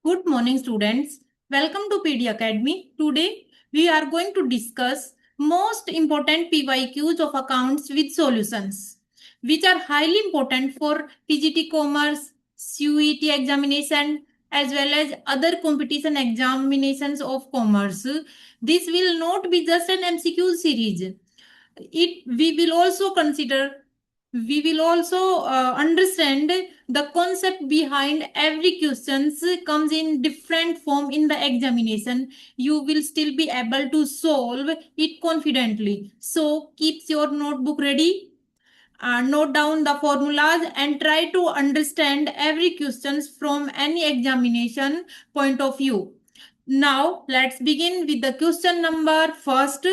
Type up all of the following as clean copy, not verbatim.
Good morning, students. Welcome to PD Academy. Today, we are going to discuss most important PYQs of accounts with solutions, which are highly important for PGT Commerce, CUET examination, as well as other competition examinations of commerce. This will not be just an MCQ series. It we will also understand the concept behind every questions comes in different form in the examination. You will still be able to solve it confidently, so keep your notebook ready, note down the formulas and try to understand every questions from any examination point of view. Now let's begin with the question number first.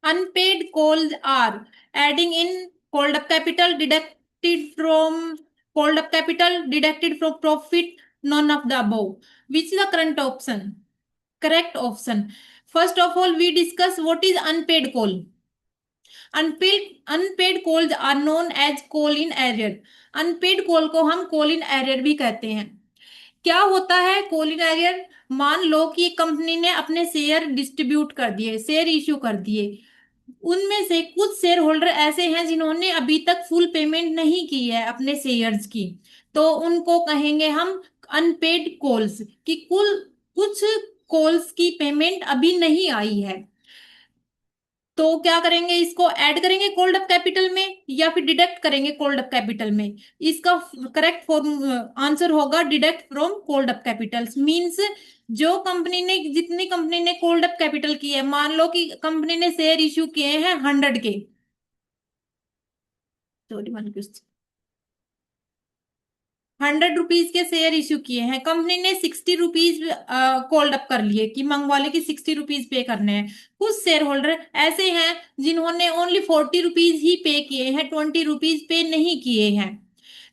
Unpaid calls are adding in called up capital, deducted from profit, none of the above. Which is the current option? Correct option. First of all, we discuss what is unpaid call. Unpaid calls are known as call in arrear. Unpaid call को हम call in arrear भी कहते हैं. क्या होता है call in arrear? मान लो कि कंपनी ने अपने शेयर डिस्ट्रीब्यूट कर दिए, शेयर इश्यू कर दिए. उनमें से कुछ शेयर होल्डर ऐसे हैं जिन्होंने अभी तक फुल पेमेंट नहीं की है अपने शेयर्स की, तो उनको कहेंगे हम अनपेड कॉल्स कि कुल कुछ कॉल्स की पेमेंट अभी नहीं आई है. तो क्या करेंगे, इसको ऐड करेंगे कोल्ड अप कैपिटल में या फिर डिडक्ट करेंगे कोल्ड अप कैपिटल में? इसका करेक्ट फॉर्म आंसर होगा deduct from called up capital. Means जो कंपनी ने जितनी कंपनी ने कोल्ड अप कैपिटल की है, मान लो कि कंपनी ने शेयर इश्यू किए हैं 100 के, सॉरी 100 रुपीज के शेयर इश्यू किए हैं, कंपनी ने 60 रुपीज कोल्ड अप कर लिए कि मंगवा ले कि 60 रुपीज पे करने हैं. कुछ शेयर होल्डर ऐसे हैं जिन्होंने ओनली 40 रुपीज ही पे किए हैं, 20 रुपीज पे नहीं किए हैं.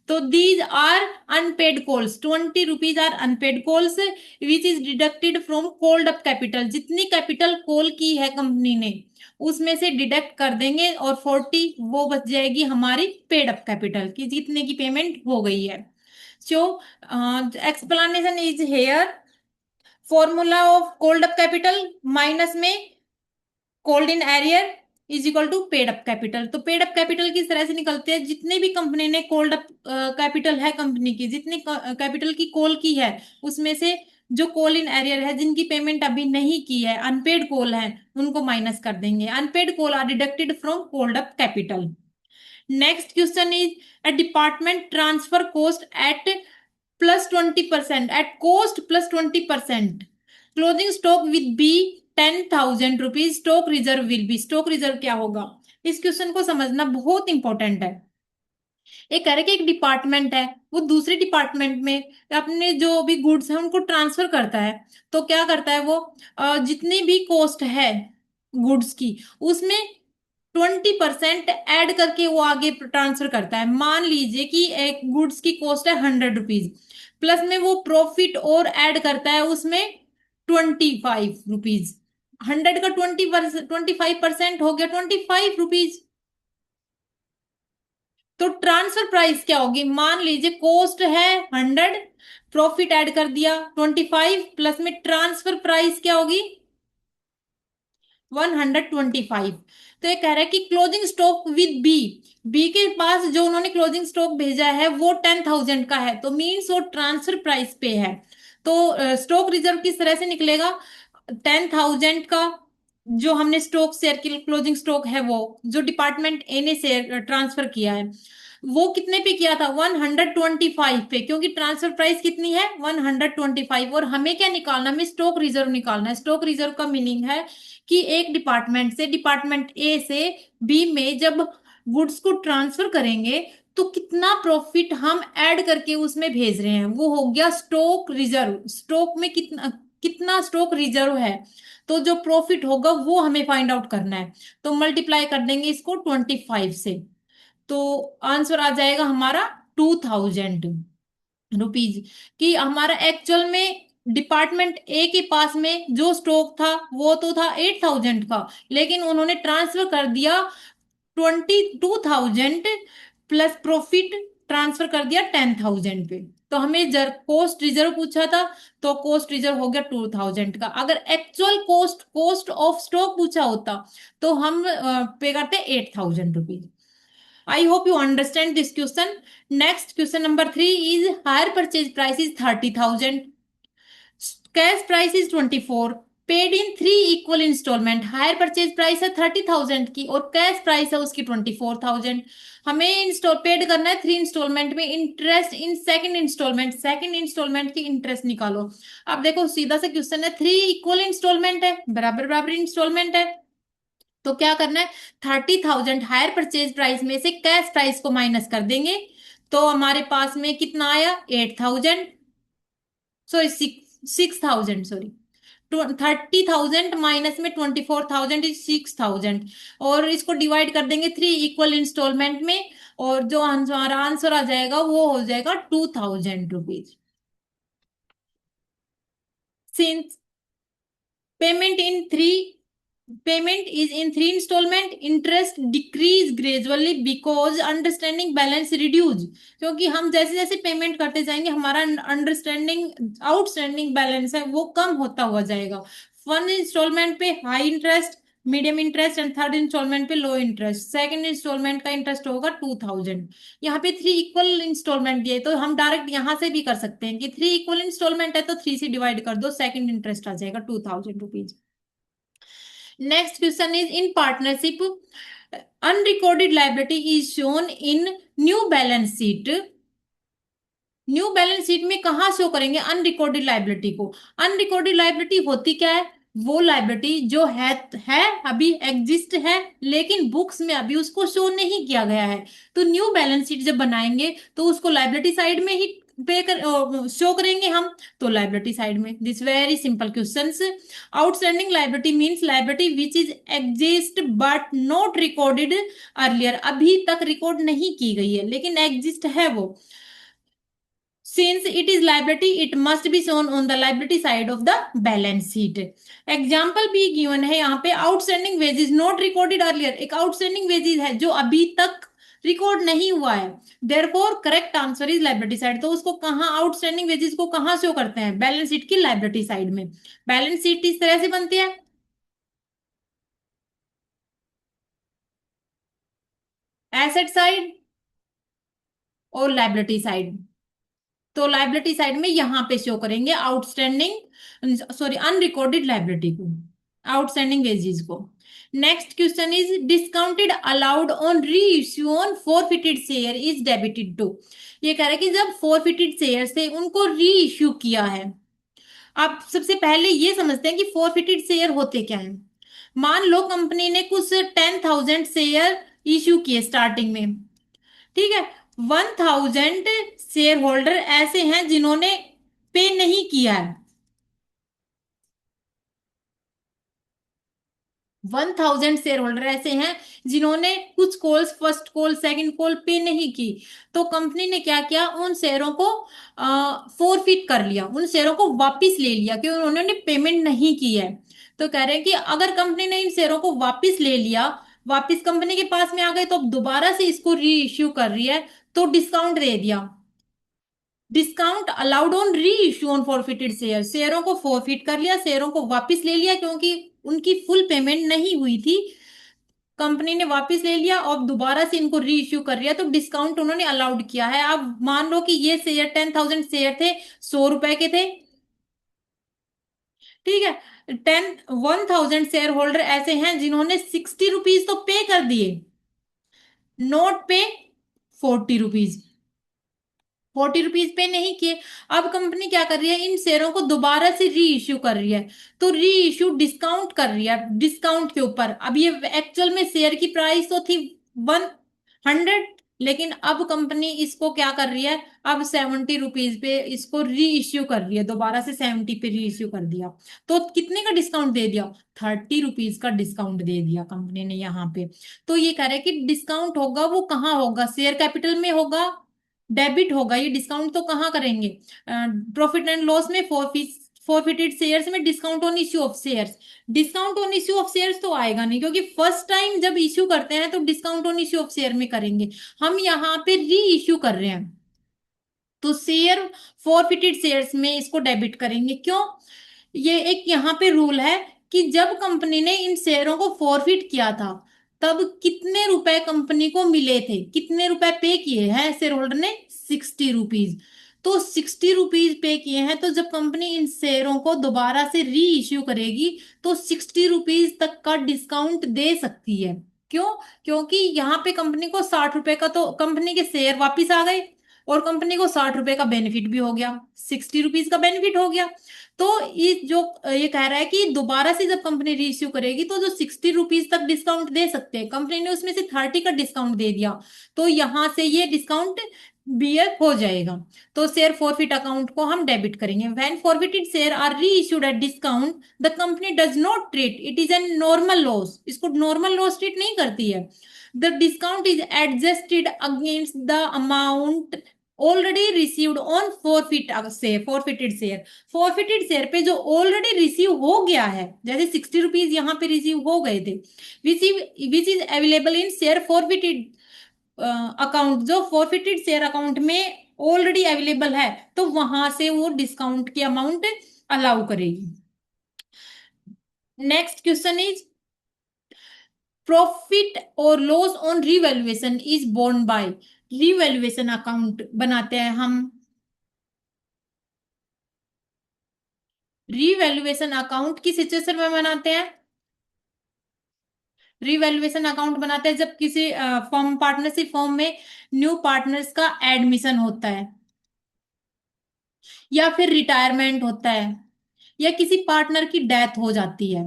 तो these are unpaid calls. 20 rupees are unpaid calls which is deducted from called up capital. जितनी कैपिटल कॉल की है कंपनी ने उसमें से डिडक्ट कर देंगे और 40 वो बच जाएगी हमारी पेड अप कैपिटल की, जितने की पेमेंट हो गई है. So, explanation is here. Formula of called up capital minus में called in arrear is equal to paid up capital. तो पेड अप कैपिटल किस तरह से निकलते हैं? जितने भी कंपनी ने कोल्ड अप कैपिटल है, कंपनी की जितनी कैपिटल की कॉल की है उसमें से जो कॉल इन एरियर है, जिनकी पेमेंट अभी नहीं की है, अनपेड कॉल है, उनको माइनस कर देंगे. Unpaid call are deducted from called up capital. Next question is a department transfer cost at plus 20%, at cost plus 20%. Closing stock with B 10,000 rupees. Stock reserve will be. Stock reserve क्या होगा? इस question को समझना बहुत important है. ये कह रहे कि एक डिपार्टमेंट है, वो दूसरे डिपार्टमेंट में अपने जो भी गुड्स है उनको ट्रांसफर करता है. तो क्या करता है वो, जितनी भी कॉस्ट है गुड्स की उसमें 20% ऐड करके वो आगे ट्रांसफर करता है. मान लीजिए कि एक गुड्स की कॉस्ट है 100 रुपीज, प्लस में वो प्रॉफिट और ऐड करता है उसमें 25 रुपीज. 100 का 25% हो गया 25 रुपीज. तो ट्रांसफर प्राइस क्या होगी? मान लीजिए कॉस्ट है 100, प्रॉफिट ऐड कर दिया 25, प्लस में ट्रांसफर प्राइस क्या होगी? 125. तो ये कह रहा है कि closing stock with B. B के पास जो उन्होंने क्लोजिंग स्टॉक भेजा है वो 10,000 का है, तो मीन्स वो ट्रांसफर प्राइस पे है. तो स्टॉक रिजर्व किस तरह से निकलेगा? 10,000 का जो हमने स्टॉक शेयर की क्लोजिंग स्टॉक है, वो जो डिपार्टमेंट ए ने शेयर ट्रांसफर किया है वो कितने पे किया था? 125 पे, क्योंकि ट्रांसफर प्राइस कितनी है? 125. और हमें क्या निकालना? हमें स्टॉक रिजर्व निकालना है. स्टॉक रिजर्व का मीनिंग है कि एक डिपार्टमेंट से, डिपार्टमेंट ए से बी में जब गुड्स को ट्रांसफर करेंगे तो कितना प्रॉफिट हम ऐड करके उसमें भेज रहे हैं, वो हो गया स्टॉक रिजर्व. स्टॉक में कितना कितना स्टॉक रिजर्व है, तो जो प्रॉफिट होगा वो हमें फाइंड आउट करना है. तो मल्टीप्लाई कर देंगे इसको 25 से, तो आंसर आ जाएगा हमारा 2,000 रुपीज. कि हमारा एक्चुअल में डिपार्टमेंट ए के पास में जो स्टॉक था वो तो था 8,000 का, लेकिन उन्होंने ट्रांसफर कर दिया 22,000 प्लस प्रॉफिट ट्रांसफर कर दिया 10,000 पे। तो हमें जर कॉस्ट रिजर्व पूछा था, तो कॉस्ट रिजर्व हो गया 2,000 का। अगर actual cost cost of stock पूछा होता तो हम पे करते 8,000 rupees. I hope you understand this question. Next question number 3 is hire purchase price is 30,000, cash price is 24, paid in 3 equal instalment. Hire purchase price है 30,000 की और cash price है उसकी 24,000। हमें इंस्टॉल पेड करना है 3 इंस्टॉलमेंट में, इंटरेस्ट इन सेकंड इंस्टॉलमेंट की इंटरेस्ट निकालो। अब देखो सीधा सा क्वेश्चन है, 3 इक्वल इंस्टॉलमेंट है, बराबर बराबर इंस्टॉलमेंट है। तो क्या करना है, 30,000 हायर परचेज प्राइस में से कैश प्राइस को माइनस कर देंगे। तो हमारे पास में कितना आया, 8,000, सॉरी 6,000, सॉरी 30,000 माइनस में 24,000 इज 6,000। और इसको डिवाइड कर देंगे 3 इक्वल इंस्टॉलमेंट में, और जो हमारा आंसर आ जाएगा वो हो जाएगा 2,000 rupees. Since payment in three payment is in 3 instalment, interest decrease gradually because understanding balance reduce. क्योंकि हम जैसे जैसे पेमेंट करते जाएंगे हमारा अंडरस्टैंडिंग आउटस्टैंडिंग बैलेंस है वो कम होता हुआ जाएगा। 1 इंस्टॉलमेंट पे high interest, medium interest and 3rd instalment पे लो इंटरेस्ट। सेकंड इंस्टॉलमेंट का इंटरेस्ट होगा 2,000। यहाँ पे 3 इक्वल इंस्टॉलमेंट दिए तो हम डायरेक्ट यहाँ से भी कर सकते हैं कि 3 इक्वल इंस्टॉलमेंट है तो 3 से डिवाइड कर दो, सेकंड इंटरेस्ट आ जाएगा 2,000 rupees. Next question is in partnership, unrecorded liability is shown in new balance sheet। New balance sheet में कहाँ शो करेंगे अनरिकॉर्डेड लाइबिलिटी को। अनरिकॉर्डेड लाइबिलिटी होती क्या है, वो लाइबिलिटी जो है अभी एग्जिस्ट है लेकिन बुक्स में अभी उसको शो नहीं किया गया है। तो न्यू बैलेंस शीट जब बनाएंगे तो उसको लाइबिलिटी साइड में ही पे कर शो करेंगे हम, तो लाइबिलिटी साइड में। This very simple questions. Outstanding liability means liability which is exist but not recorded earlier, अभी तक रिकॉर्ड नहीं की गई है लेकिन एग्जिस्ट है वो। Since it is liability, it must be shown on the liability side of the balance sheet। Example भी गिवन है यहाँ पे, outstanding wages not recorded earlier, एक आउटस्टैंडिंग वेजेस है जो अभी तक रिकॉर्ड नहीं हुआ है। Therefore correct answer is liability side. तो उसको कहाँ, आउटस्टैंडिंग वेजेस को कहाँ शो करते हैं, बैलेंस शीट की लाइबिलिटी साइड में। बैलेंस शीट इस तरह से बनती है, एसेट साइड और लाइबिलिटी साइड। तो लाइबिलिटी साइड में यहां पे शो करेंगे आउटस्टैंडिंग, सॉरी अनरिकॉर्डेड लाइबिलिटी को, आउटस्टैंडिंग वेजेस को। Next question is discounted allowed on reissue on forfeited share is debited to. ये कह रहा है कि जब फॉरफिटेड शेयर से उनको री इश्यू किया है। आप सबसे पहले ये समझते हैं कि फॉरफिटेड शेयर होते क्या हैं। मान लो कंपनी ने कुछ 10,000 शेयर इश्यू किए स्टार्टिंग में, ठीक है। 1,000 शेयर होल्डर ऐसे हैं जिन्होंने पे नहीं किया है। 1,000 शेयर होल्डर ऐसे हैं जिन्होंने कुछ calls, first call second call पे नहीं की। तो कंपनी ने क्या किया, उन शेयरों को फोरफिट कर लिया, उन शेयरों को वापस ले लिया कि उन्होंने पेमेंट नहीं की है। तो कह रहे हैं कि अगर कंपनी ने इन शेयरों को वापस ले लिया, वापस कंपनी के पास में आ गए, तो अब दोबारा से इसको री इश्यू कर रही है, तो डिस्काउंट दे दिया। Discount allowed on reissue on forfeited share, शेयरों को फॉरफिट कर लिया, शेयरों को वापस ले लिया क्योंकि उनकी फुल पेमेंट नहीं हुई थी, कंपनी ने वापस ले लिया और दोबारा से इनको री इश्यू कर लिया, तो डिस्काउंट उन्होंने अलाउड किया है। अब मान लो कि ये शेयर 10,000 शेयर थे, 100 रुपए के थे, ठीक है। 1,000 शेयर होल्डर ऐसे हैं जिन्होंने 60 रुपीज तो पे कर दिए, नोट पे 40 रुपीज, 40 रुपीज पे नहीं किए। अब कंपनी क्या कर रही है, इन शेयरों को दोबारा से री इश्यू कर रही है, तो री इश्यू डिस्काउंट कर रही है, डिस्काउंट के ऊपर। अब ये एक्चुअल में शेयर की प्राइस तो थी 100, लेकिन अब कंपनी इसको क्या कर रही है, अब 70 रुपीज पे इसको री इश्यू कर रही है, दोबारा से 70 पे री इश्यू कर दिया। तो कितने का डिस्काउंट दे दिया, 30 रुपीज का डिस्काउंट दे दिया कंपनी ने यहाँ पे। तो ये कह रहा है कि डिस्काउंट होगा वो कहाँ होगा, शेयर कैपिटल में होगा, डेबिट होगा। ये डिस्काउंट तो कहाँ करेंगे, प्रॉफिट एंड लॉस में, फॉरफिटेड शेयर्स में discount on issue of shares, discount on issue of shares तो आएगा नहीं, क्योंकि फर्स्ट टाइम जब इश्यू करते हैं तो discount on issue of share में करेंगे। हम यहाँ पे री इश्यू कर रहे हैं, तो शेयर फॉरफिटेड शेयर्स में इसको डेबिट करेंगे। क्यों? ये एक यहाँ पे रूल है कि जब कंपनी ने इन शेयरों को फॉरफिट किया था, तब कितने रुपए कंपनी को मिले थे, कितने रुपए पे किए हैं शेयर होल्डर ने, 60 रुपीज। तो 60 रुपीज पे किए हैं, तो जब कंपनी इन शेयरों को दोबारा से री इश्यू करेगी तो 60 रुपीज तक का डिस्काउंट दे सकती है। क्यों? क्योंकि यहाँ पे कंपनी को 60 रुपए का, तो कंपनी के शेयर वापिस आ गए और कंपनी को 60 रुपए का बेनिफिट भी हो गया, 60 रुपीज का बेनिफिट हो गया। तो ये कह रहा है कि दोबारा से जब कंपनी रीइश्यू करेगी तो जो 60 रुपीज तक डिस्काउंट दे सकते हैं, कंपनी ने उसमें से 30 का डिस्काउंट दे दिया, तो यहां से ये डिस्काउंट बियर हो जाएगा। तो शेयर फॉरफिट अकाउंट को हम डेबिट करेंगे। When forfeited share are reissued at discount the company does not treat it is an normal loss, इसको नॉर्मल लॉस ट्रीट नहीं करती है। The discount is adjusted against the amount already received on forfeited share, forfeited share पे जो already receive हो गया है, जैसे 60 रुपीज यहाँ पे रिसीव हो गए थे, which is available in share forfeited account, जो फॉरफिटेड शेयर अकाउंट में ऑलरेडी अवेलेबल है, तो वहां से वो डिस्काउंट की अमाउंट अलाउ करेगी। नेक्स्ट क्वेश्चन इज प्रॉफिट और loss on revaluation is borne by, revaluation account बनाते हैं हम, रिवैल्यूएशन अकाउंट की सिचुएशन में बनाते हैं, रिवैल्यूएशन अकाउंट बनाते हैं जब किसी फर्म, पार्टनरशिप फर्म में न्यू पार्टनर्स का एडमिशन होता है, या फिर रिटायरमेंट होता है, या किसी पार्टनर की डेथ हो जाती है,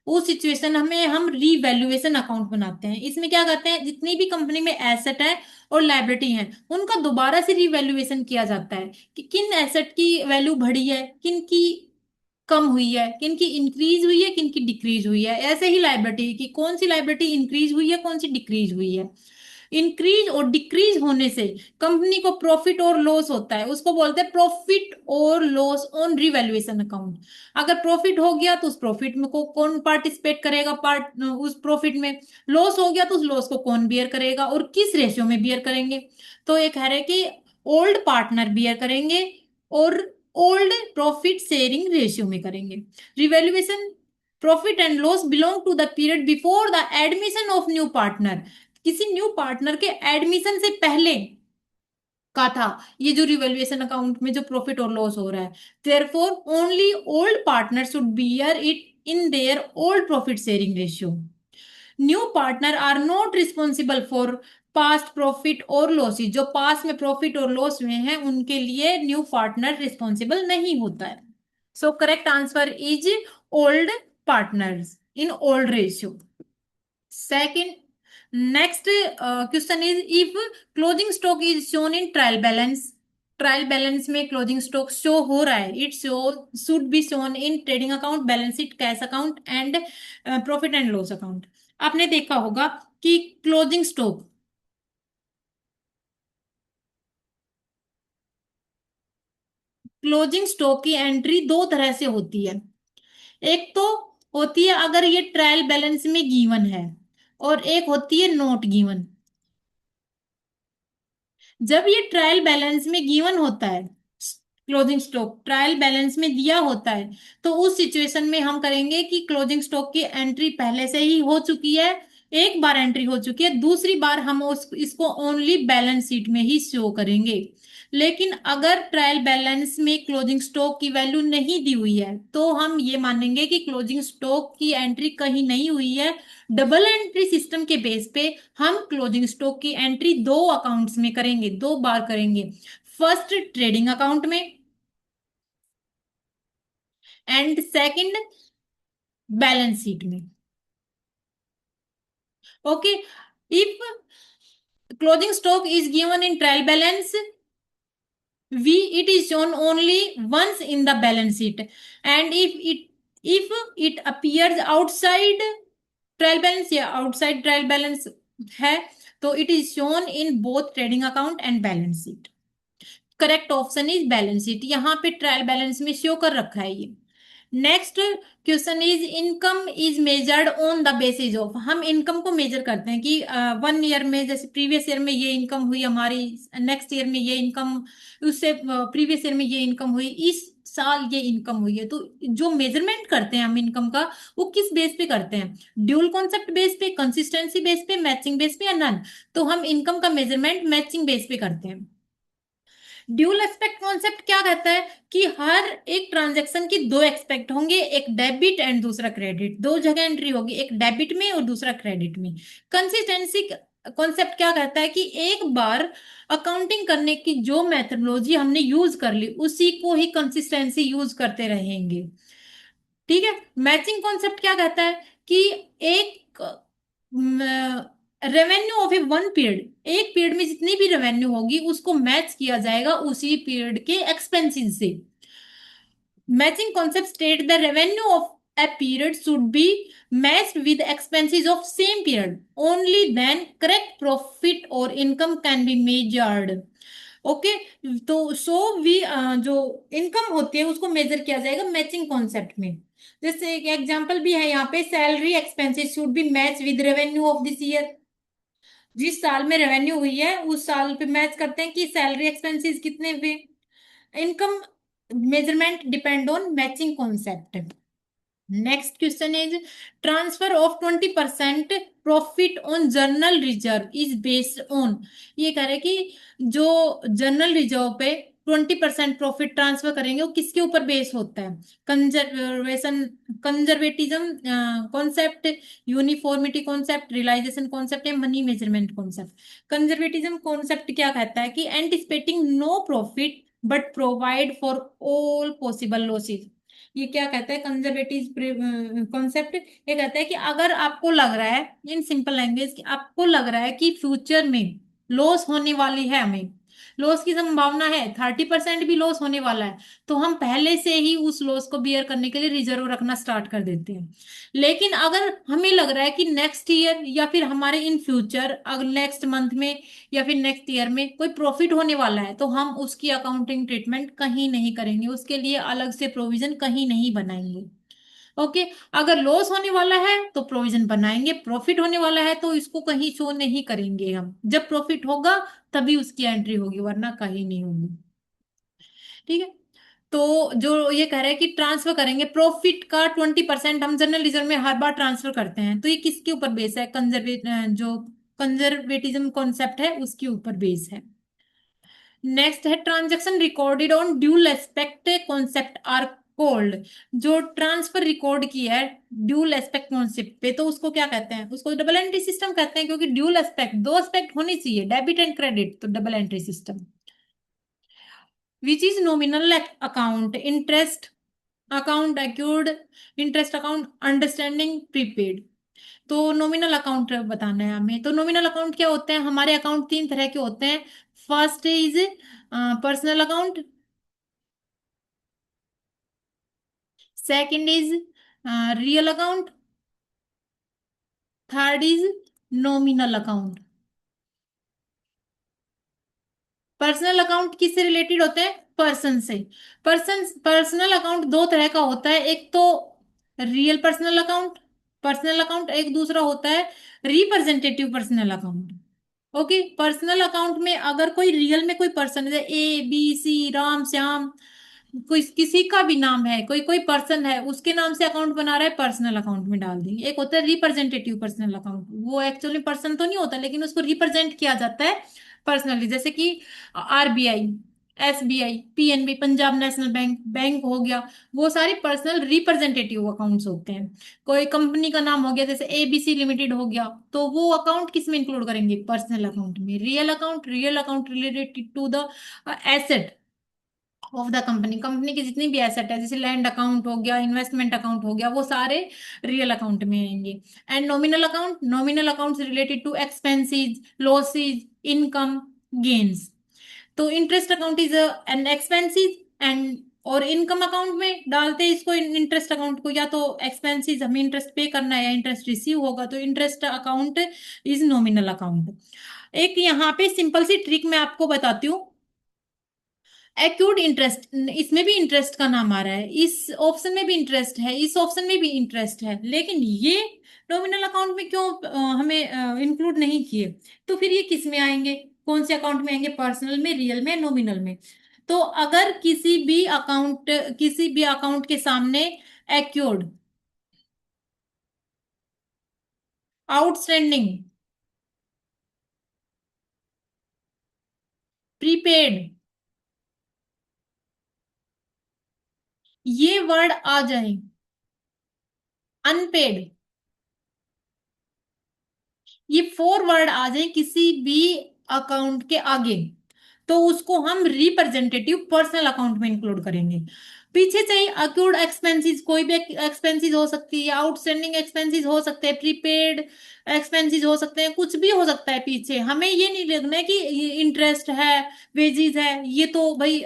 उस सिचुएशन में हम रिवैल्यूएशन अकाउंट बनाते हैं। इसमें क्या करते हैं, जितनी भी कंपनी में एसेट है और लायबिलिटी है, उनका दोबारा से रिवैल्यूएशन किया जाता है कि किन एसेट की वैल्यू बढ़ी है, किन की कम हुई है, किन की इंक्रीज हुई है, किन की डिक्रीज हुई है। ऐसे ही लायबिलिटी की कौन सी लायबिलिटी इंक्रीज हुई है, कौन सी डिक्रीज हुई है। इंक्रीज और डिक्रीज होने से कंपनी को प्रॉफिट और लॉस होता है, उसको बोलते हैं प्रॉफिट और लॉस ऑन रिवैल्यूएशन अकाउंट। अगर प्रॉफिट हो गया तो उस प्रॉफिट में को कौन पार्टिसिपेट करेगा, उस प्रॉफिट में। लॉस हो गया तो उस लॉस को कौन बियर करेगा और किस रेशियो में बियर करेंगे। तो ये कह रहे हैं कि ओल्ड पार्टनर बियर करेंगे और ओल्ड प्रॉफिट शेयरिंग रेशियो में करेंगे। Revaluation profit and loss belong to the period before the admission of new partner, किसी न्यू पार्टनर के एडमिशन से पहले का था ये जो रिवैल्यूएशन अकाउंट में जो प्रॉफिट और लॉस हो रहा है। Therefore only old partner should bear it in their old profit sharing ratio. New partner are not responsible for past profit और लॉसेज, जो पास्ट में प्रॉफिट और लॉस हुए हैं उनके लिए न्यू पार्टनर रिस्पॉन्सिबल नहीं होता है। So correct answer is old partners in old ratio. Second, next question is if closing stock is shown in trial balance, trial balance में क्लोजिंग स्टॉक शो हो रहा है, it show should be shown in trading account, balance sheet, cash account and profit and loss account. आपने देखा होगा कि closing stock की entry दो तरह से होती है। एक तो होती है अगर ये ट्रायल बैलेंस में गिवन है, और एक होती है नॉट गिवन। जब ये ट्रायल बैलेंस में गिवन होता है, क्लोजिंग स्टॉक ट्रायल बैलेंस में दिया होता है, तो उस सिचुएशन में हम करेंगे कि क्लोजिंग स्टॉक की एंट्री पहले से ही हो चुकी है, एक बार एंट्री हो चुकी है, दूसरी बार हम इसको ओनली बैलेंस शीट में ही शो करेंगे। लेकिन अगर ट्रायल बैलेंस में क्लोजिंग स्टॉक की वैल्यू नहीं दी हुई है, तो हम ये मानेंगे कि क्लोजिंग स्टॉक की एंट्री कहीं नहीं हुई है। डबल एंट्री सिस्टम के बेस पे हम क्लोजिंग स्टॉक की एंट्री दो अकाउंट्स में करेंगे, दो बार करेंगे। फर्स्ट ट्रेडिंग अकाउंट में एंड सेकंड बैलेंस शीट में। Okay, if closing stock is given in trial balance, we it is shown only once in the balance sheet, and if it appears outside trial balance या outside trial balance है, तो it is shown in both trading account and balance sheet. Correct option is balance sheet, यहाँ पे trial balance में show कर रखा है ये। Next question is income is measured on the basis of, हम इनकम को मेजर करते हैं कि 1 ईयर में, जैसे प्रीवियस ईयर में ये इनकम हुई हमारी, नेक्स्ट ईयर में ये इनकम, उससे प्रीवियस ईयर में ये इनकम हुई, इस साल ये इनकम हुई है। तो जो मेजरमेंट करते हैं हम इनकम का, वो किस बेस पे करते हैं? ड्यूल कॉन्सेप्ट बेस पे, कंसिस्टेंसी बेस पे, मैचिंग बेस पे, या नन? तो हम इनकम का मेजरमेंट मैचिंग बेस पे करते हैं। ड्यूल एक्सपेक्ट कॉन्सेप्ट क्या कहता है कि हर एक ट्रांजैक्शन की दो एक्सपेक्ट होंगे, एक डेबिट एंड दूसरा क्रेडिट, दो जगह एंट्री होगी, एक डेबिट में और दूसरा क्रेडिट में। कंसिस्टेंसी कॉन्सेप्ट क्या कहता है कि एक बार अकाउंटिंग करने की जो मेथडोलॉजी हमने यूज कर ली, उसी को ही कंसिस्टेंसी यूज करते रहेंगे। ठीक है। मैचिंग कॉन्सेप्ट क्या कहता है कि एक revenue of A one period, एक पीरियड में जितनी भी रेवेन्यू होगी उसको मैच किया जाएगा उसी पीरियड के एक्सपेंसेस से। Matching concept state the revenue of a period should be matched with expenses of same period, only then correct profit or income can be measured। Okay. तो सो वी जो income होती है उसको major किया जाएगा matching concept में। जैसे एक एग्जांपल भी है यहाँ पे, salary expenses should be match with revenue of this year, जिस साल में रेवेन्यू हुई है उस साल पे मैच करते हैं कि सैलरी एक्सपेंसेस कितने हुए। Income measurement depend on matching concept. Next question is transfer of 20% profit on journal reserve is based on, ये कह रहे कि जो जर्नल रिजर्व पे 20% प्रॉफिट ट्रांसफर करेंगे वो किसके ऊपर बेस होता है? Conservation conservatism concept, uniformity concept, realisation concept, या money measurement concept. Conservatism concept क्या कहता है कि anticipating no profit but provide for all possible losses. ये क्या कहता है कंजर्वेटिव कॉन्सेप्ट? ये कहता है कि अगर आपको लग रहा है, इन सिंपल लैंग्वेज, कि आपको लग रहा है कि फ्यूचर में लॉस होने वाली है, हमें लॉस की संभावना है, 30% भी लॉस होने वाला है, तो हम पहले से ही उस लॉस को बियर करने के लिए रिजर्व रखना स्टार्ट कर देते हैं। लेकिन अगर हमें लग रहा है कि नेक्स्ट ईयर या फिर हमारे इन फ्यूचर, अगर नेक्स्ट मंथ में या फिर नेक्स्ट ईयर में कोई प्रॉफिट होने वाला है, तो हम उसकी अकाउंटिंग ट्रीटमेंट कहीं नहीं करेंगे, उसके लिए अलग से प्रोविजन कहीं नहीं बनाएंगे। ओके। अगर लॉस होने वाला है तो प्रोविजन बनाएंगे, प्रॉफिट होने वाला है तो इसको कहीं शो नहीं करेंगे हम, जब प्रॉफिट होगा तभी उसकी एंट्री होगी, वरना कहीं नहीं होगी। ठीक है। तो जो ये कह रहा है कि ट्रांसफर करेंगे प्रॉफिट का 20% हम जनरल रिजर्व में हर बार ट्रांसफर करते हैं, तो ये किसके ऊपर बेस है? जो कंजर्वेटिज्म कॉन्सेप्ट है उसके ऊपर बेस है। नेक्स्ट है transaction recorded on dual aspect concept are called, जो ट्रांसफर रिकॉर्ड किया है ड्यूल एस्पेक्ट कॉन्सेप्ट पे, तो उसको क्या कहते हैं? उसको डबल एंट्री सिस्टम कहते हैं, क्योंकि ड्यूल एस्पेक्ट, दो एस्पेक्ट होनी चाहिए, डेबिट एंड क्रेडिट, तो double entry system. Which is nominal account, interest account, accrued interest account, understanding, prepaid. तो नॉमिनल अकाउंट बताना है हमें। तो नॉमिनल अकाउंट क्या होते हैं? हमारे अकाउंट तीन तरह के होते हैं। First is personal account, second is real account, third is nominal account. Personal account किससे रिलेटेड होते हैं? पर्सन से। पर्सनल अकाउंट दो तरह का होता है, एक तो रियल पर्सनल अकाउंट, एक दूसरा होता है representative personal account. Okay. Personal account में अगर कोई रियल में कोई पर्सन है, A B C, Ram Shyam, कोई किसी का भी नाम है, कोई कोई पर्सन है, उसके नाम से अकाउंट बना रहा है, पर्सनल अकाउंट में डाल देंगे। एक होता है रिप्रेजेंटेटिव पर्सनल अकाउंट, वो एक्चुअली पर्सन तो नहीं होता लेकिन उसको रिप्रेजेंट किया जाता है पर्सनली, जैसे कि RBI, SBI, PNB, Punjab national bank, bank हो गया, वो सारी पर्सनल रिप्रेजेंटेटिव अकाउंट्स होते हैं। कोई कंपनी का नाम हो गया जैसे एबीसी लिमिटेड हो गया, तो वो अकाउंट किस में इंक्लूड करेंगे? पर्सनल अकाउंट में। Real account related to the asset of the company, company की जितनी भी एसेट है, जैसे लैंड अकाउंट हो गया, इन्वेस्टमेंट अकाउंट हो गया, वो सारे रियल अकाउंट में आएंगे। And nominal account related to expenses, losses, income, gains. तो interest account is an expenses and, और इनकम अकाउंट में डालते हैं इसको, इंटरेस्ट अकाउंट को, या तो एक्सपेंसेस हमें इंटरेस्ट पे करना है या इंटरेस्ट रिसीव होगा, तो interest account is nominal account. एक यहाँ पे सिंपल सी ट्रिक मैं आपको बताती हूँ। एक्यूट इंटरेस्ट, इसमें भी इंटरेस्ट का नाम आ रहा है, इस ऑप्शन में भी इंटरेस्ट है, इस ऑप्शन में भी इंटरेस्ट है, लेकिन ये नॉमिनल अकाउंट में क्यों हमें इंक्लूड नहीं किए? तो फिर ये किस में आएंगे, कौन से अकाउंट में आएंगे? पर्सनल में, रियल में, नॉमिनल में? तो अगर किसी भी अकाउंट के सामने एक्यूर्ड, आउटस्टैंडिंग, प्रीपेड, ये वर्ड आ जाए, अनपेड, ये फोर वर्ड आ जाए किसी भी अकाउंट के आगे, तो उसको हम रिप्रेजेंटेटिव पर्सनल अकाउंट में इंक्लूड करेंगे। पीछे से ही अक्यूर्ड एक्सपेंसेस, कोई भी एक्सपेंसेस हो सकती है, आउटस्टैंडिंग एक्सपेंसेस हो सकते हैं, प्रीपेड एक्सपेंसेस हो सकते हैं, कुछ भी हो सकता है। पीछे हमें ये नहीं देखना है कि इंटरेस्ट है, वेजेस है, ये तो भाई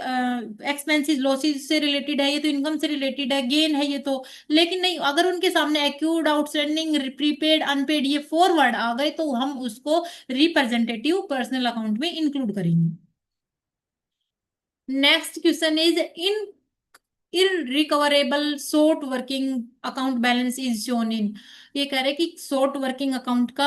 एक्सपेंसेस लॉसेस से रिलेटेड है, ये तो इनकम से रिलेटेड है, गेन है ये तो। लेकिन नहीं, अगर उनके सामने एक्यूड, आउटस्टैंडिंग, प्रीपेड, अनपेड ये फोर वर्ड आ गए, तो हम उसको रिप्रेजेंटेटिव पर्सनल अकाउंट में इंक्लूड करेंगे। Next question is, in irrecoverable short working account balance is shown in. ये कह रहे हैं कि शॉर्ट वर्किंग अकाउंट का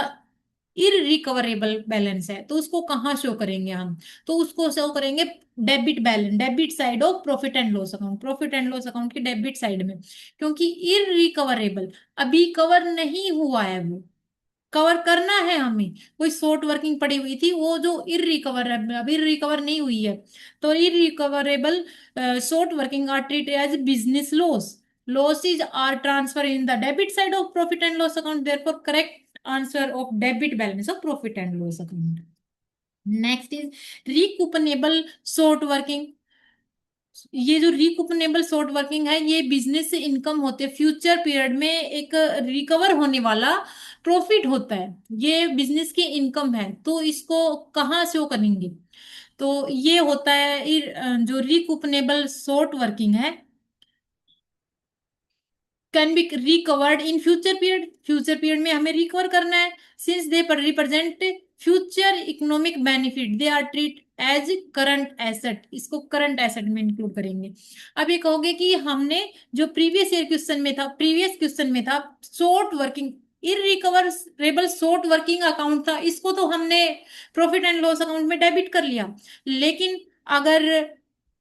इररिकवरेबल बैलेंस है, तो उसको कहाँ शो करेंगे हम? तो उसको शो करेंगे debit balance, debit side of profit and loss account, profit and loss account के डेबिट साइड में। क्योंकि इररिकवरेबल, अभी कवर नहीं हुआ है, वो कवर करना है हमें। कोई शॉर्ट वर्किंग पड़ी हुई थी, वो जो इररिकवर है, अभी रिकवर नहीं हुई है, तो irrecoverable short working are treated as business loss, losses are transferred in the debit side of profit and loss account, therefore correct answer of debit balance of profit and loss account. Next is recoupable short working। ये जो recoupable short working है, ये business से income होते हैं, future period में एक recover होने वाला प्रॉफिट होता है, ये बिजनेस की इनकम है, तो इसको कहाँ शो करेंगे? तो ये होता है जो रिकूपनेबल शॉर्ट वर्किंग है, can be recovered in future period, future period में हमें रिकवर करना है, since they represent future economic benefit, they are treat as current asset, इसको करंट एसेट में इंक्लूड करेंगे। अब ये कहोगे कि हमने जो प्रीवियस ईयर क्वेश्चन में था, प्रीवियस क्वेश्चन में था short working, irrecoverable short working account था, इसको तो हमने प्रॉफिट एंड लॉस अकाउंट में डेबिट कर लिया, लेकिन अगर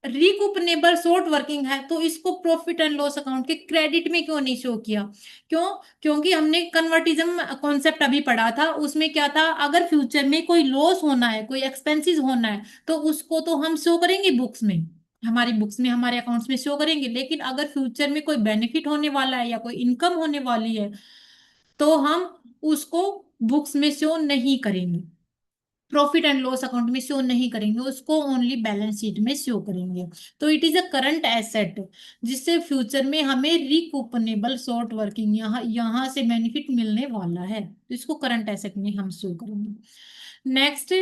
रिकूपनेबल शॉर्ट वर्किंग है, तो इसको प्रॉफिट एंड लॉस अकाउंट के क्रेडिट में क्यों नहीं शो किया? क्यों? क्योंकि हमने कन्वर्टिज्म कॉन्सेप्ट अभी पढ़ा था, उसमें क्या था, अगर फ्यूचर में कोई लॉस होना है, कोई एक्सपेंसेस होना है, तो उसको तो हम शो करेंगे बुक्स में, हमारी बुक्स में, हमारे अकाउंट्स में शो करेंगे, लेकिन अगर फ्यूचर में कोई बेनिफिट होने वाला है या कोई इनकम होने वाली है, तो हम उसको बुक्स में शो नहीं करेंगे, प्रॉफिट एंड लॉस अकाउंट में शो नहीं करेंगे, उसको ओनली बैलेंस शीट में शो करेंगे। तो it is a current asset, जिससे फ्यूचर में हमें रिकूपनेबल शॉर्ट वर्किंग, यहाँ यहाँ से बेनिफिट मिलने वाला है, तो इसको करंट एसेट में हम शो करेंगे। नेक्स्ट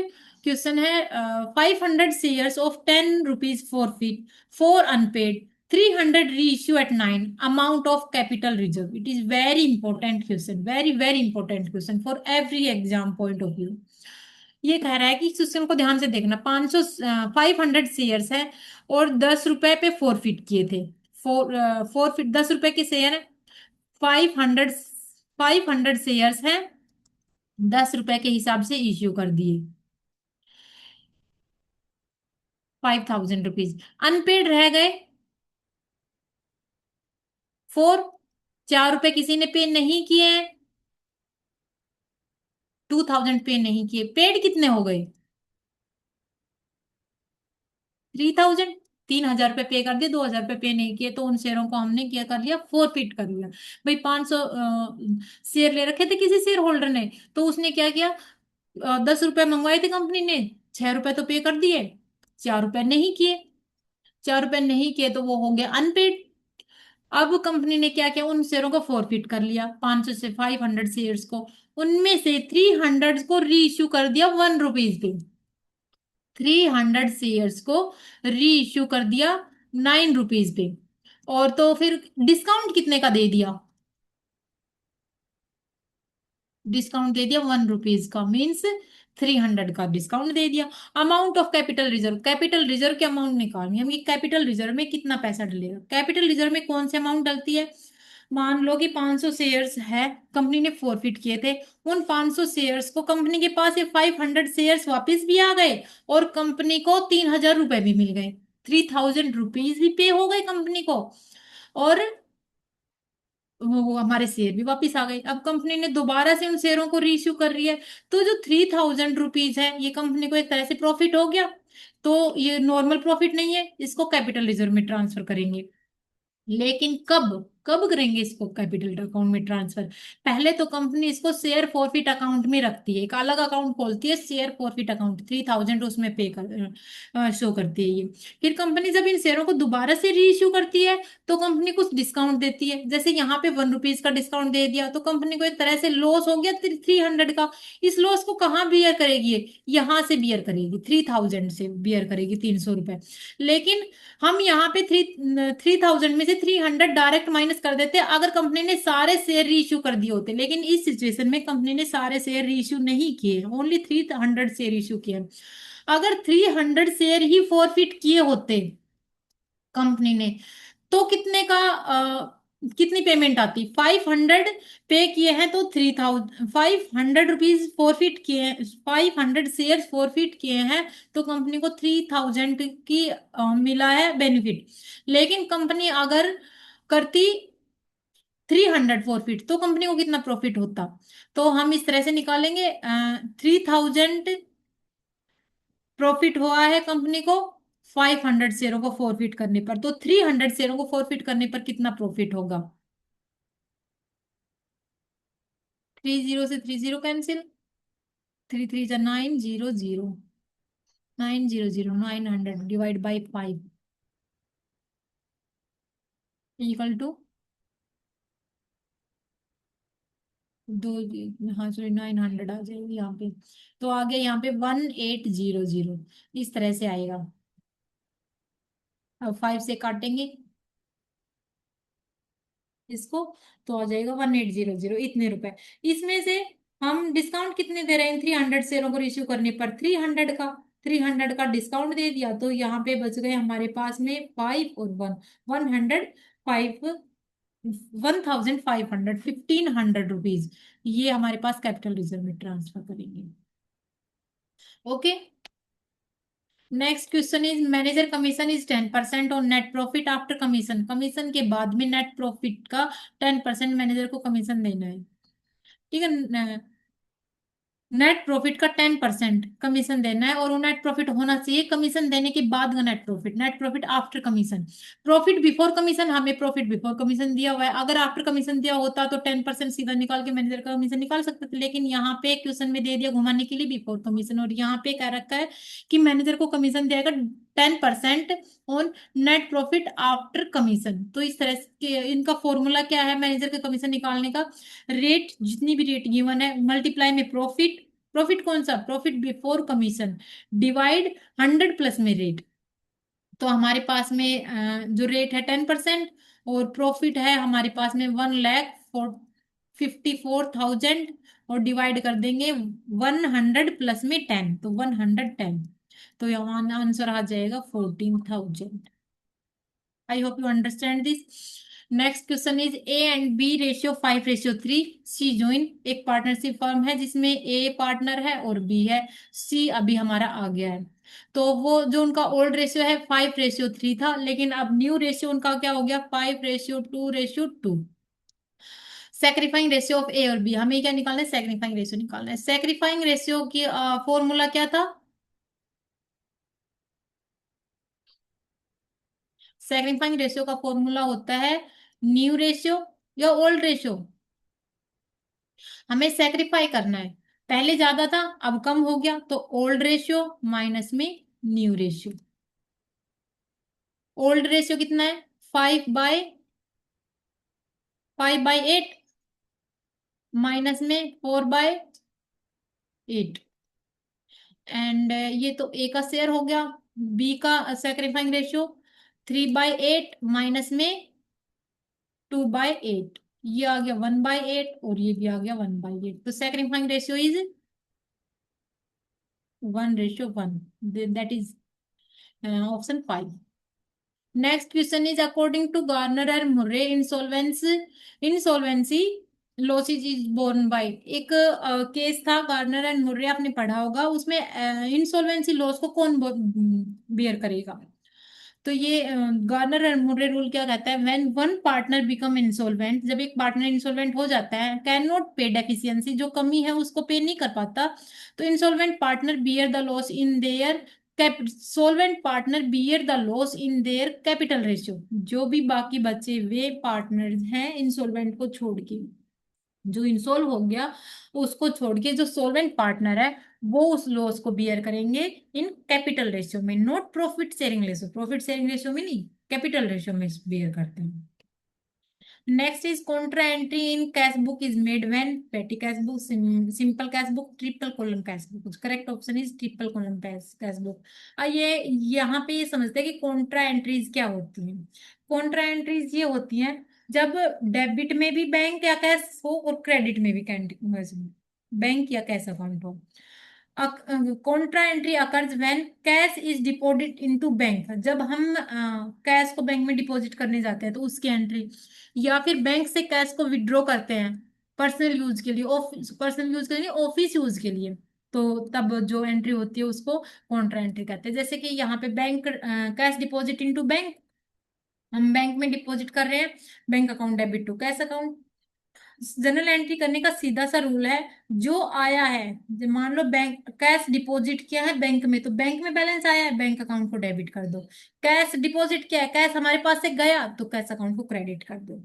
क्वेश्चन है, 500 shares of 10 rupees forfeit for unpaid, 300 reissue at 9, amount of capital reserve. It is very important question, very very important question for every exam point of view. ये कह रहा है कि system को ध्यान से देखना, 500 500 शेयर्स है, और 10 रुपए पे फॉरफिट किए थे, फॉरफिट 10 रुपए के शेयर है, 500 500 शेयर्स है, 10 रुपए के हिसाब से इश्यू कर दिए, 5000 रुपीज, अनपेड रह गए 4, 4 रुपए किसी ने पे नहीं किए हैं, 2000 पे नहीं किए, पेड कितने हो गए? 3000, 3000 रुपये पे कर दिए, 2000 रुपये पे नहीं किए, तो उन शेयरों को हमने क्या कर लिया, फोरफिट कर लिया। भाई 500 शेयर ले रखे थे किसी शेयर होल्डर ने, तो उसने क्या किया, 10 रुपए मंगवाए थे कंपनी ने, 6 रुपए तो पे कर दिए, 4 रुपए नहीं किए, 4 रुपए नहीं किए, तो वो हो गया अनपेड। अब कंपनी ने क्या किया, उन शेयरों को फोरफिट कर लिया, 500 से 500 शेयर्स को, उनमें से 300 को री इश्यू कर दिया 1 रुपीज पे, 300 शेयर्स को री इश्यू कर दिया 9 रुपीज पे, और तो फिर डिस्काउंट कितने का दे दिया? डिस्काउंट दे दिया 1 रुपीज का, मीन्स 300 का डिस्काउंट दे दिया। Amount of capital reserve, capital reserve की अमाउंट निकालनी है हमें, कैपिटल रिजर्व में कितना पैसा डलेगा। कैपिटल रिजर्व में कौन से अमाउंट डलती है, मान लो कि 500 शेयर्स है, कंपनी ने फॉरफिट किए थे, उन 500 शेयर्स को कंपनी के पास ये 500 शेयर्स वापस भी आ गए, और कंपनी को 3000 रुपए भी मिल गए, 3000 रुपीज भी पे हो गए कंपनी को, और वो हमारे शेयर भी वापस आ गए। अब कंपनी ने दोबारा से उन शेयरों को रीइश्यू कर रही है, तो जो 3000 रुपीज है ये कंपनी को एक तरह से प्रॉफिट हो गया। तो ये नॉर्मल प्रॉफिट नहीं है, इसको कैपिटल रिजर्व में ट्रांसफर करेंगे। लेकिन कब, कब करेंगे इसको कैपिटल अकाउंट में ट्रांसफर, पहले तो कंपनी इसको शेयर फॉरफिट अकाउंट में रखती है, एक अलग अकाउंट खोलती है शेयर फॉरफिट अकाउंट, 3000 उसमें पे कर शो करती है ये। फिर कंपनी जब इन शेयरों को दोबारा से रीइश्यू करती है, तो कंपनी कुछ डिस्काउंट देती है, जैसे यहाँ पे 1 रुपीज का डिस्काउंट दे दिया, तो कंपनी को एक तरह से लॉस हो गया 300 का। इस लॉस को कहाँ बियर करेगी ये, यहाँ से बियर करेगी, 3000 से बियर करेगी, 300 रुपए। लेकिन हम यहाँ पे 3000 में से 300 डायरेक्ट माइनस कर देते अगर कंपनी ने सारे शेयर रीइश्यू कर दिए होते, लेकिन इस सिचुएशन में कंपनी ने सारे शेयर रीइश्यू नहीं किए, ओनली 300 शेयर इश्यू किए। अगर 300 शेयर ही फॉरफिट किए होते कंपनी ने, तो कितने का कितनी पेमेंट आती, 500 पे किए हैं तो 500 रुपीज फॉरफिट किए हैं, 500 शेयर फॉरफिट किए हैं, तो कंपनी को 3000 की मिला है बेनिफिट। लेकिन कंपनी अगर करती 300 फॉरफिट, तो कंपनी को कितना प्रॉफिट होता। तो हम इस तरह से निकालेंगे, 3000 प्रॉफिट हुआ है कंपनी को 500 शेयरों को फॉरफिट करने पर, तो 300 शेयरों को फॉरफिट करने पर कितना प्रॉफिट होगा। 30 से 30 cancel, 3 3 9 0 0, 900 900 divide by 5 equal to दो, हाँ सॉरी 900 आ जाएगी यहाँ पे, तो आगे यहाँ पे 1800 इस तरह से आएगा। अब 5 से काटेंगे इसको, तो आ जाएगा 1800 इतने रुपए। इसमें से हम डिस्काउंट कितने दे रहे हैं, 300 शेयरों को इश्यू करने पर 300 का, 300 का डिस्काउंट दे दिया, तो यहाँ पे बच गए हमारे पास में 5 और 100 5 1500 1500 रुपीज, ये हमारे पास कैपिटल रिजर्व में ट्रांसफर करेंगे। Okay, next question is manager commission is 10% और net profit after commission, commission के बाद में नेट प्रॉफिट का 10% मैनेजर को कमीशन देना है। ठीक है, नेट प्रॉफिट का 10% कमीशन देना है, और वो नेट प्रॉफिट होना चाहिए कमीशन देने के बाद का net profit, net profit after commission. Profit before commission, हमें प्रॉफिट बिफोर कमीशन दिया हुआ है, अगर आफ्टर कमीशन दिया होता तो 10% सीधा निकाल के मैनेजर का कमीशन निकाल सकते थे, लेकिन यहाँ पे क्वेश्चन में दे दिया घुमाने के लिए बिफोर कमीशन, और यहाँ पे कह रखा है कि मैनेजर को कमीशन दिया 10% on net profit after commission. तो इस तरह के इनका फॉर्मूला क्या है मैनेजर का कमीशन निकालने का, रेट जितनी भी रेट गिवन है मल्टीप्लाई में प्रॉफिट, प्रॉफिट कौन सा, profit before commission, divide 100 plus में रेट। तो हमारे पास में जो रेट है 10%, और प्रॉफिट है हमारे पास में 1,54,000, और डिवाइड कर देंगे 100 प्लस में 10, तो 110, तो यहाँ आंसर आ जाएगा 14,000। I hope you understand this. Next question is A and B ratio 5:3, C join, एक पार्टनरशिप फर्म है जिसमें ए पार्टनर है और बी है, सी अभी हमारा आ गया है। तो वो जो उनका ओल्ड रेशियो है 5:3 था, लेकिन अब न्यू रेशियो उनका क्या हो गया, 5:2:2। सेक्रीफाइंग रेशियो ऑफ ए और बी, हमें क्या निकालना है, सेक्रीफाइंग रेशियो निकालना है। सेक्रीफाइंग रेशियो की फॉर्मूला क्या था, सेक्रीफाइंग रेशियो का फॉर्मूला होता है न्यू रेशियो या ओल्ड रेशियो, हमें सेक्रीफाई करना है, पहले ज्यादा था अब कम हो गया, तो ओल्ड रेशियो माइनस में न्यू रेशियो। ओल्ड रेशियो कितना है, 5/8 माइनस में 4/8, एंड ये तो ए का शेयर हो गया, बी का सेक्रीफाइंग रेशियो 3/8 माइनस में 2/8, ये आ गया 1/8 और ये भी आ गया 1/8, तो sacrificing ratio is 1:1, that is option 5। Next question is according to Garner and Murray insolvency losses is borne by. एक केस था गार्नर एंड मुर्रे, आपने पढ़ा होगा, उसमें इंसॉल्वेंसी लॉस को कौन बियर करेगा। तो ये गार्नर एंड मुर्रे रूल क्या कहता है, when one partner become insolvent, जब एक पार्टनर इंसॉल्वेंट हो जाता है, कैन नॉट पे डेफिशिएंसी, जो कमी है उसको पे नहीं कर पाता, तो insolvent partner bear the loss in their सोल्वेंट partner bear the loss in their capital ratio. जो भी बाकी बचे हुए पार्टनर्स हैं इंसॉल्वेंट को छोड़ के, जो इंसॉल्व हो गया उसको छोड़ के जो सोल्वेंट पार्टनर है वो उस लॉस को बियर करेंगे इन कैपिटल रेशियो में, not profit sharing ratio. Profit sharing ratio में नहीं, कैपिटल रेशियो में बियर करते हैं। Next is Contra entry in cash book is made when पेटी cash book, simple cash book, triple column cash book. Correct option is triple column cash book. ये यहाँ पे ये समझते हैं कि कॉन्ट्रा एंट्रीज क्या होती हैं। कॉन्ट्रा एंट्रीज ये होती हैं जब डेबिट में भी बैंक या कैश हो और क्रेडिट में भी बैंक या कैश अकाउंट हो। Contra entry occurs when cash is deposit into bank, जब हम कैश को बैंक में डिपॉजिट करने जाते हैं तो उसकी एंट्री, या फिर बैंक से कैश को विड्रॉ करते हैं पर्सनल यूज के लिए, ऑफिस पर्सनल यूज के लिए, ऑफिस यूज के लिए, तो तब जो एंट्री होती है उसको कॉन्ट्रा एंट्री कहते हैं। जैसे कि यहाँ पे bank cash deposit into bank, हम बैंक में डिपॉजिट कर रहे हैं, bank account debit to cash account. Journal entry करने का सीधा सा रूल है, जो आया है, मान लो बैंक कैश डिपॉजिट किया है बैंक में, तो बैंक में बैलेंस आया है, बैंक अकाउंट को डेबिट कर दो। कैश डिपॉजिट किया है, कैश हमारे पास से गया, तो कैश अकाउंट को क्रेडिट कर दो।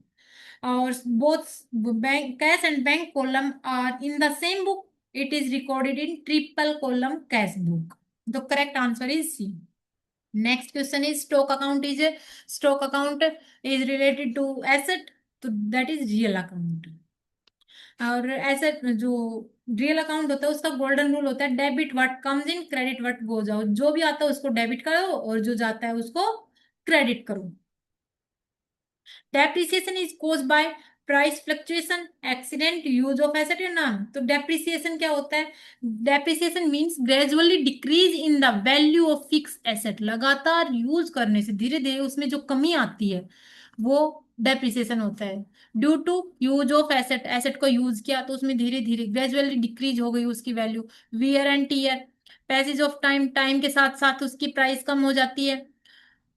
और both bank cash and bank column are in the same book, it is recorded in triple column cash book. The correct answer is C. Next question is stock account is related to asset, तो that is real account. और ऐसे जो real account होता है उसका golden rule होता है, debit what comes in credit what goes out. जो भी आता है उसको डेबिट करो और जो जाता है उसको क्रेडिट करो। Depreciation is cause by price fluctuation, accident, use of asset या नॉन। तो डेप्रिसिएशन क्या होता है, depreciation means gradually decrease in the value of fix asset, लगातार यूज करने से धीरे धीरे उसमें जो कमी आती है वो डेप्रिसिएशन होता है। Due to use of asset, asset को यूज किया तो उसमें धीरे धीरे ग्रेजुअली डिक्रीज हो गई उसकी value. Wear and tear, passage of time, time के साथ साथ उसकी प्राइस कम हो जाती है,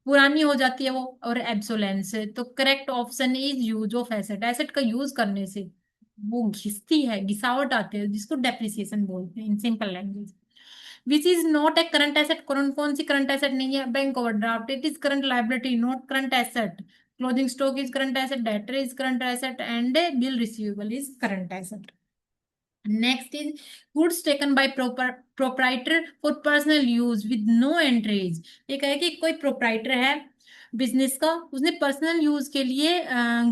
पुरानी हो जाती है वो। और एब्सोलेंस, तो correct option is use of asset, asset का यूज करने से वो घिसती है, घिसावट आती है, जिसको डेप्रिसिएशन बोलते हैं in simple language. Which is not a current asset, कौन कौन सी करंट एसेट नहीं है, bank overdraft it is current liability not current asset, closing stock is current asset, debtor is current asset and bill receivable is current asset. Next is goods taken by proprietor for personal use with no entries। ये कहे कि कोई proprietor है business का, उसने personal use के लिए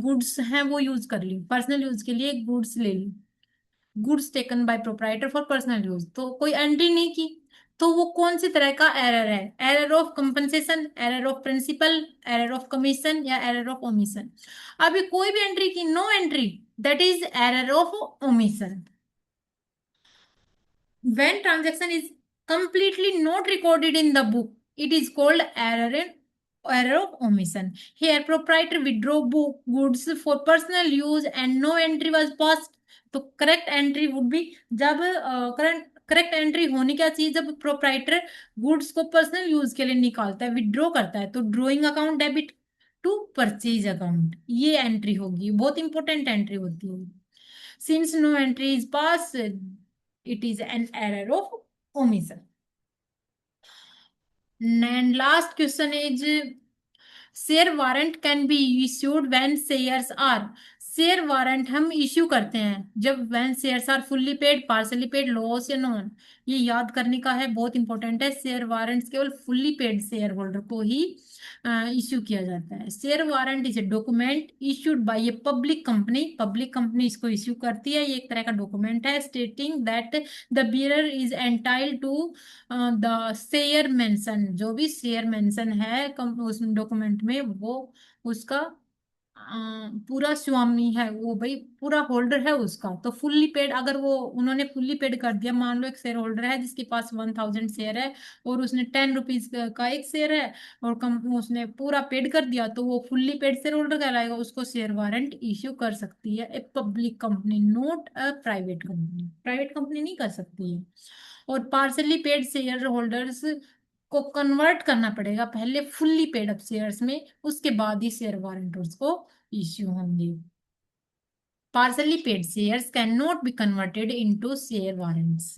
goods हैं वो यूज कर ली, पर्सनल यूज के लिए गुड्स ले ली। Goods taken by proprietor for personal use, तो कोई एंट्री नहीं की, तो वो कौन सी तरह का एरर है, error of compensation, error of principle, error of commission या एरर ऑफ ओमिशन। अभी कोई भी एंट्री की, no entry, that is error of omission. When transaction is completely not recorded in the book, it is called error of omission. Here, proprietor withdraw book goods for personal use and no entry was passed. तो correct entry would be, जब correct entry होनी क्या चाहिए, जब proprietor goods को personal use के लिए निकालता है, विड्रॉ करता है, तो drawing account debit to purchase account, ये एंट्री होगी, बहुत इंपॉर्टेंट एंट्री होती है। Since no entry is passed, it is an error of omission. And last question is share warrant can be issued when shares are. Share warrant हम issue करते हैं जब when shares are fully paid, partly paid, loss या none. ये याद करने का है, बहुत इंपॉर्टेंट है। शेयर वारंट्स केवल फुल्ली पेड शेयर होल्डर को ही इश्यू किया जाता है। Share warrant is a document issued by a public company, public company इसको इश्यू करती है, ये एक तरह का डॉक्यूमेंट है stating that the bearer is entitled to the share mention, जो भी शेयर मेंशन है उस डॉक्यूमेंट में वो उसका पूरा स्वामी है वो भाई, पूरा होल्डर है उसका, तो फुल्ली पेड, अगर वो उन्होंने फुल्ली पेड कर दिया, मान लो एक शेयर होल्डर है जिसके पास 1000 शेयर है और उसने 10 रुपीज का एक शेयर है और कंपनी उसने पूरा पेड कर दिया, तो वो फुल्ली पेड शेयर होल्डर कहलाएगा, उसको शेयर वारंट इश्यू कर सकती है ए public company, not a private company. Private company नहीं कर सकती है। और पार्सली पेड शेयर होल्डर्स को कन्वर्ट करना पड़ेगा पहले फुल्ली पेड अप शेयर्स में, उसके बाद ही शेयर वारंटर्स को इश्यू होंगे। Partly paid shares can not be converted into share warrants.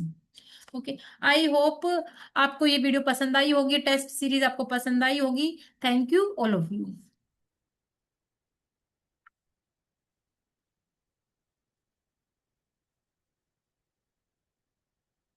Okay, I hope आपको ये वीडियो पसंद आई होगी, टेस्ट सीरीज आपको पसंद आई होगी। Thank you all of you.